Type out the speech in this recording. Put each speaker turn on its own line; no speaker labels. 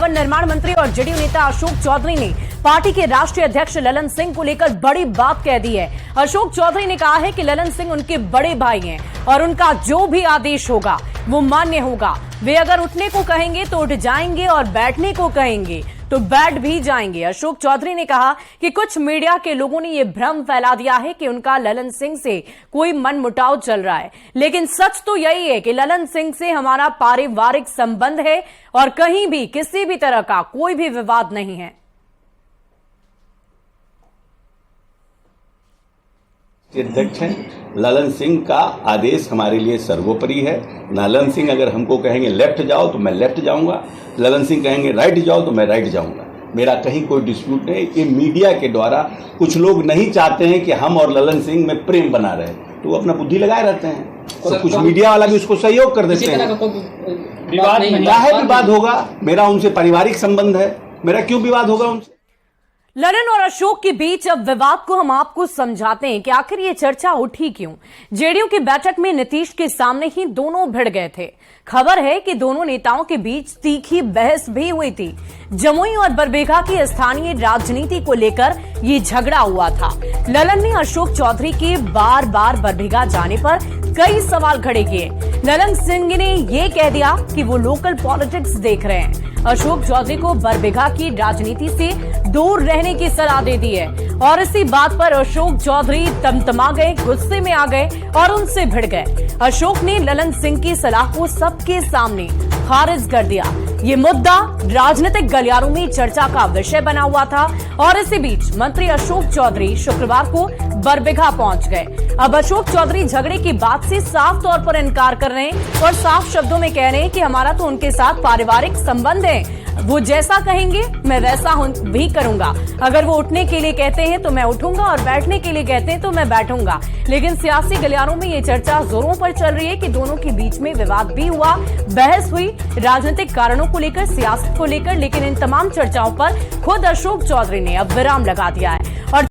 भवन निर्माण मंत्री और जेडीयू नेता अशोक चौधरी ने पार्टी के राष्ट्रीय अध्यक्ष ललन सिंह को लेकर बड़ी बात कह दी है। अशोक चौधरी ने कहा है कि ललन सिंह उनके बड़े भाई हैं और उनका जो भी आदेश होगा वो मान्य होगा। वे अगर उठने को कहेंगे तो उठ जाएंगे और बैठने को कहेंगे तो बैठ भी जाएंगे। अशोक चौधरी ने कहा कि कुछ मीडिया के लोगों ने यह भ्रम फैला दिया है कि उनका ललन सिंह से कोई मनमुटाव चल रहा है, लेकिन सच तो यही है कि ललन सिंह से हमारा पारिवारिक संबंध है और कहीं भी किसी भी तरह का कोई भी विवाद नहीं है।
अध्यक्ष हैं, ललन सिंह का आदेश हमारे लिए सर्वोपरि है। ललन सिंह अगर हमको कहेंगे लेफ्ट जाओ तो मैं लेफ्ट जाऊंगा, ललन सिंह कहेंगे राइट जाओ तो मैं राइट जाऊंगा। मेरा कहीं कोई डिस्प्यूट नहीं। ये मीडिया के द्वारा कुछ लोग नहीं चाहते हैं कि हम और ललन सिंह में प्रेम बना रहे, तो वो अपना बुद्धि लगाए रहते हैं और कुछ मीडिया वाला भी उसको सहयोग कर देते हैं। विवाद होगा? मेरा उनसे पारिवारिक संबंध है, मेरा क्यों विवाद होगा उनसे?
ललन और अशोक के बीच अब विवाद को हम आपको समझाते हैं कि आखिर ये चर्चा उठी क्यों। जेडीयू की बैठक में नीतीश के सामने ही दोनों भिड़ गए थे। खबर है कि दोनों नेताओं के बीच तीखी बहस भी हुई थी। जमुई और बरबीघा की स्थानीय राजनीति को लेकर ये झगड़ा हुआ था। ललन ने अशोक चौधरी के बार बार बरबीघा जाने पर कई सवाल खड़े किए। ललन सिंह ने ये कह दिया कि वो लोकल पॉलिटिक्स देख रहे हैं। अशोक चौधरी को बरबीघा की राजनीति से दूर रहने की सलाह दे दी है और इसी बात पर अशोक चौधरी तमतमा गए, गुस्से में आ गए और उनसे भिड़ गए। अशोक ने ललन सिंह की सलाह को सबके सामने खारिज कर दिया। ये मुद्दा राजनीतिक गलियारों में चर्चा का विषय बना हुआ था और इसी बीच मंत्री अशोक चौधरी शुक्रवार को बरबीघा पहुंच गए। अब अशोक चौधरी झगड़े की बात से साफ तौर पर इनकार कर रहे हैं और साफ शब्दों में कह रहे हैं कि हमारा तो उनके साथ पारिवारिक संबंध है, वो जैसा कहेंगे मैं वैसा भी करूंगा। अगर वो उठने के लिए कहते हैं तो मैं उठूंगा और बैठने के लिए कहते हैं तो मैं बैठूंगा। लेकिन सियासी गलियारों में ये चर्चा जोरों पर चल रही है कि दोनों के बीच में विवाद भी हुआ, बहस हुई राजनीतिक कारणों को लेकर, सियासत को लेकर, लेकिन इन तमाम चर्चाओं पर खुद अशोक चौधरी ने अब विराम लगा दिया है।